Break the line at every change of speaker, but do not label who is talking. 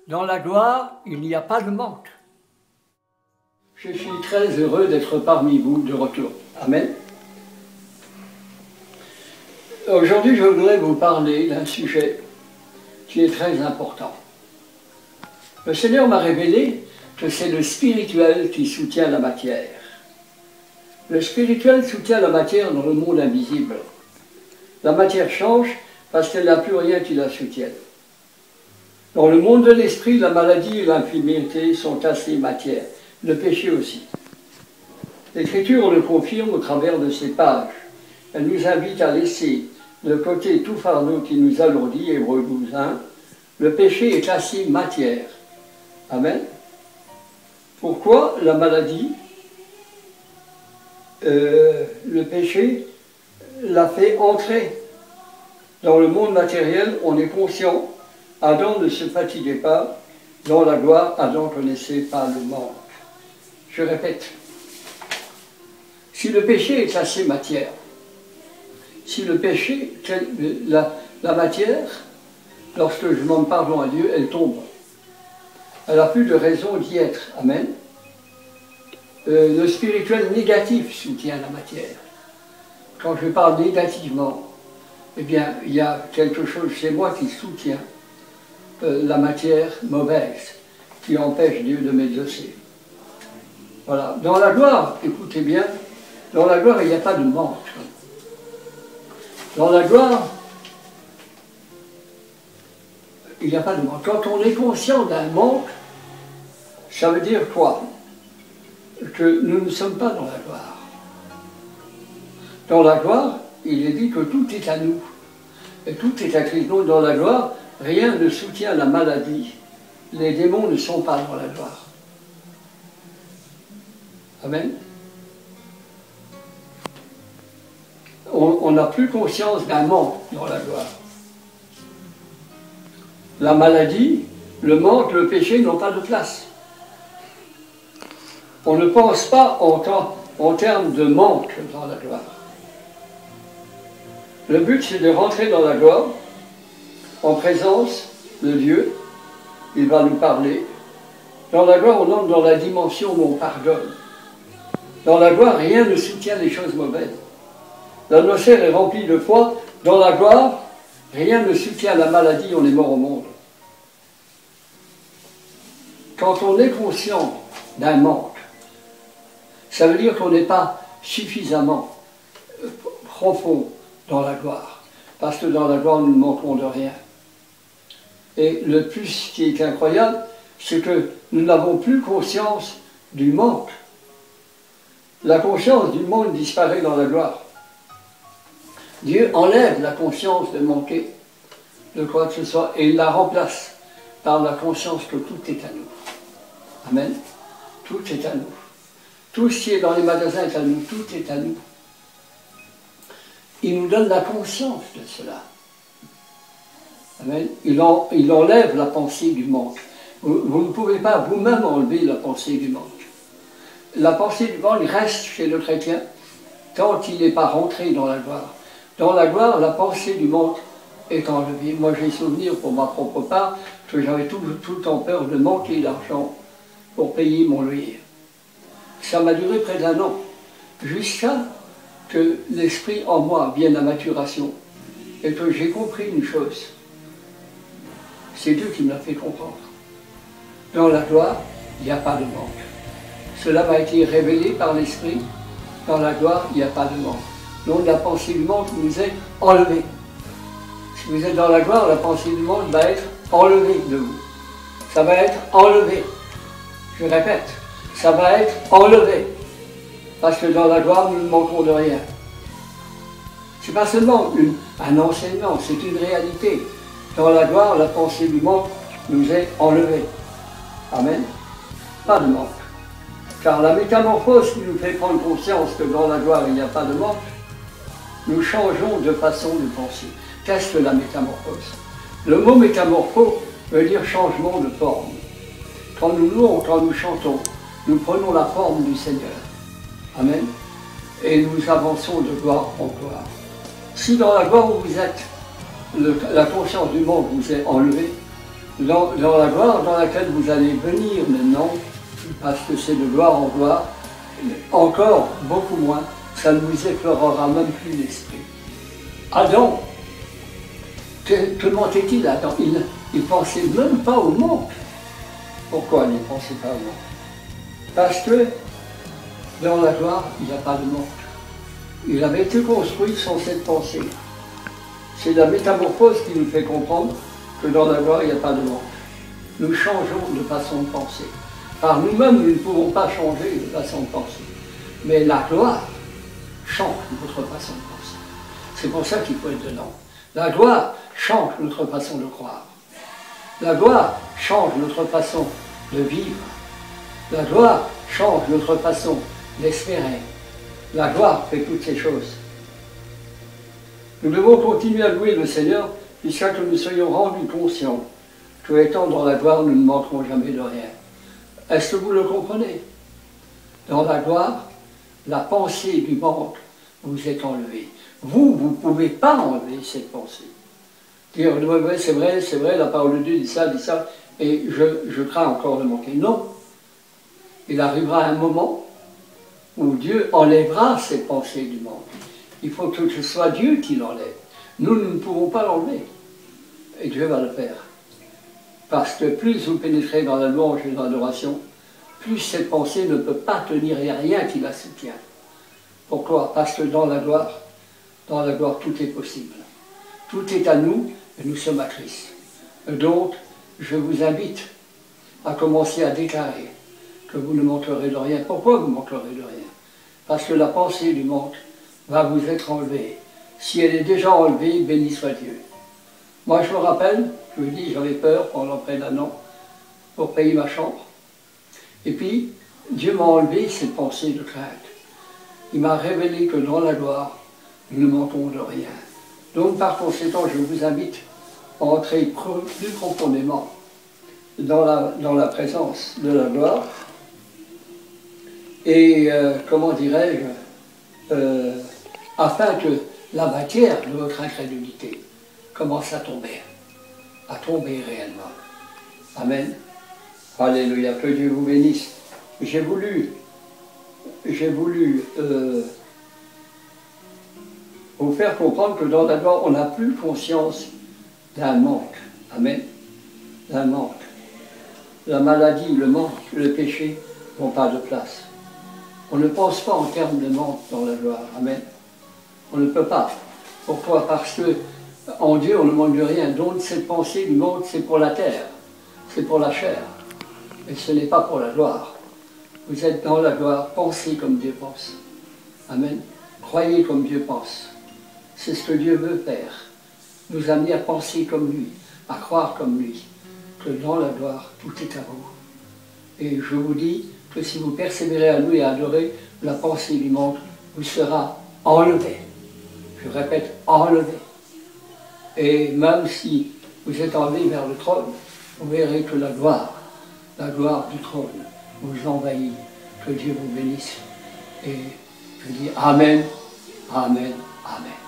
Dans la gloire, il n'y a pas de manque. Je suis très heureux d'être parmi vous de retour. Amen. Aujourd'hui, je voudrais vous parler d'un sujet qui est très important. Le Seigneur m'a révélé que c'est le spirituel qui soutient la matière. Le spirituel soutient la matière dans le monde invisible. La matière change parce qu'elle n'a plus rien qui la soutienne. Dans le monde de l'esprit, la maladie et l'infirmité sont assez matière. Le péché aussi. L'Écriture le confirme au travers de ces pages. Elle nous invite à laisser de côté tout fardeau qui nous alourdit, Hébreux 12:1. Le péché est assez matière. Amen. Pourquoi la maladie, le péché l'a fait entrer dans le monde matériel? On est conscient. Adam ne se fatiguait pas. Dans la gloire, Adam ne connaissait pas le manque. Je répète, si le péché est assez matière, si le péché, la matière, lorsque je demande pardon à Dieu, elle tombe. Elle n'a plus de raison d'y être. Amen. Le spirituel négatif soutient la matière. Quand je parle négativement, eh bien, il y a quelque chose chez moi qui soutient la matière mauvaise, qui empêche Dieu de m'exaucer. Voilà. Dans la gloire, écoutez bien, dans la gloire, il n'y a pas de manque. Dans la gloire, il n'y a pas de manque. Quand on est conscient d'un manque, ça veut dire quoi? Que nous ne sommes pas dans la gloire. Dans la gloire, il est dit que tout est à nous. Et tout est à Christ. Donc dans la gloire, rien ne soutient la maladie. Les démons ne sont pas dans la gloire. Amen. On n'a plus conscience d'un manque dans la gloire. La maladie, le manque, le péché n'ont pas de place. On ne pense pas en termes de manque dans la gloire. Le but, c'est de rentrer dans la gloire, en présence de Dieu. Il va nous parler. Dans la gloire, on entre dans la dimension où on pardonne. Dans la gloire, rien ne soutient les choses mauvaises. L'atmosphère est remplie de foi. Dans la gloire, rien ne soutient la maladie, on est mort au monde. Quand on est conscient d'un manque, ça veut dire qu'on n'est pas suffisamment profond dans la gloire. Parce que dans la gloire, nous ne manquons de rien. Et le plus qui est incroyable, c'est que nous n'avons plus conscience du manque. La conscience du manque disparaît dans la gloire. Dieu enlève la conscience de manquer de quoi que ce soit et il la remplace par la conscience que tout est à nous. Amen. Tout est à nous. Tout ce qui est dans les magasins est à nous. Tout est à nous. Il nous donne la conscience de cela. Amen. Il enlève la pensée du manque. Vous ne pouvez pas vous-même enlever la pensée du manque. La pensée du manque reste chez le chrétien tant qu'il n'est pas rentré dans la gloire. Dans la gloire, la pensée du manque est enlevée. Moi, j'ai souvenir pour ma propre part que j'avais tout le temps peur de manquer d'argent pour payer mon loyer. Ça m'a duré près d'1 an, jusqu'à que l'esprit en moi vienne à maturation et que j'ai compris une chose. C'est Dieu qui me l'a fait comprendre. Dans la gloire, il n'y a pas de manque. Cela m'a été révélé par l'esprit. Dans la gloire, il n'y a pas de manque. Donc la pensée du manque nous est enlevée. Si vous êtes dans la gloire, la pensée du manque va être enlevée de vous. Ça va être enlevé. Je répète, ça va être enlevé. Parce que dans la gloire, nous ne manquons de rien. Ce n'est pas seulement un enseignement, c'est une réalité. Dans la gloire, la pensée du manque nous est enlevée. Amen. Pas de manque. Car la métamorphose qui nous fait prendre conscience que dans la gloire, il n'y a pas de manque, nous changeons de façon de penser. Qu'est-ce que la métamorphose? Le mot métamorphose veut dire changement de forme. Quand nous louons, quand nous chantons, nous prenons la forme du Seigneur. Amen. Et nous avançons de gloire en gloire. Si dans la gloire où vous êtes, la conscience du monde vous est enlevée, dans la gloire dans laquelle vous allez venir maintenant, parce que c'est de gloire en gloire, encore beaucoup moins, ça ne vous effleurera même plus l'esprit. Adam, comment était-il Adam? Il ne pensait même pas au manque. Pourquoi il ne pensait pas au manque? Parce que dans la gloire, il n'y a pas de manque. Il avait été construit sans cette pensée. C'est la métamorphose qui nous fait comprendre que dans la gloire, il n'y a pas de manque. Nous changeons de façon de penser. Par nous-mêmes, nous ne pouvons pas changer de façon de penser. Mais la gloire change notre façon de penser. C'est pour ça qu'il faut être dedans. La gloire change notre façon de croire. La gloire change notre façon de vivre. La gloire change notre façon d'espérer. La gloire fait toutes ces choses. Nous devons continuer à louer le Seigneur jusqu'à ce que nous soyons rendus conscients que, étant dans la gloire, nous ne manquerons jamais de rien. Est-ce que vous le comprenez? Dans la gloire, la pensée du manque vous est enlevée. Vous ne pouvez pas enlever cette pensée. Dire, c'est vrai, la parole de Dieu dit ça, et je crains encore de manquer. Non. Il arrivera un moment où Dieu enlèvera cette pensée du manque. Il faut que ce soit Dieu qui l'enlève. Nous ne pouvons pas l'enlever. Et Dieu va le faire. Parce que plus vous pénétrez dans la louange et dans l'adoration, plus cette pensée ne peut pas tenir, il n'y a rien qui la soutient. Pourquoi? Parce que dans la gloire, tout est possible. Tout est à nous et nous sommes à Christ. Donc, je vous invite à commencer à déclarer que vous ne manquerez de rien. Pourquoi vous manquerez de rien? Parce que la pensée du manque va vous être enlevée. Si elle est déjà enlevée, béni soit Dieu. Moi, je me rappelle, je vous dis, j'avais peur pendant près d'1 an pour payer ma chambre. Et puis, Dieu m'a enlevé cette pensée de crainte. Il m'a révélé que dans la gloire, nous ne manquons de rien. Donc, par conséquent, je vous invite à entrer plus profondément dans la présence de la gloire. Et, comment dirais-je, afin que la matière de votre incrédulité commence à tomber réellement. Amen. Alléluia, que Dieu vous bénisse. J'ai voulu vous faire comprendre que dans la gloire, on n'a plus conscience d'un manque. Amen. D'un manque. La maladie, le manque, le péché n'ont pas de place. On ne pense pas en termes de manque dans la gloire. Amen. On ne peut pas. Pourquoi? Parce que en Dieu, on ne manque de rien. Donc cette pensée du manque, c'est pour la terre. C'est pour la chair. Et ce n'est pas pour la gloire. Vous êtes dans la gloire, pensez comme Dieu pense. Amen. Croyez comme Dieu pense. C'est ce que Dieu veut faire. Nous amener à penser comme lui, à croire comme lui. Que dans la gloire, tout est à vous. Et je vous dis que si vous persévérez à louer et à adorer, la pensée du manque vous sera enlevée. Je répète, enlevée. Et même si vous êtes enlevé vers le trône, vous verrez que la gloire du trône vous envahit. Que Dieu vous bénisse. Et je dis Amen, Amen, Amen.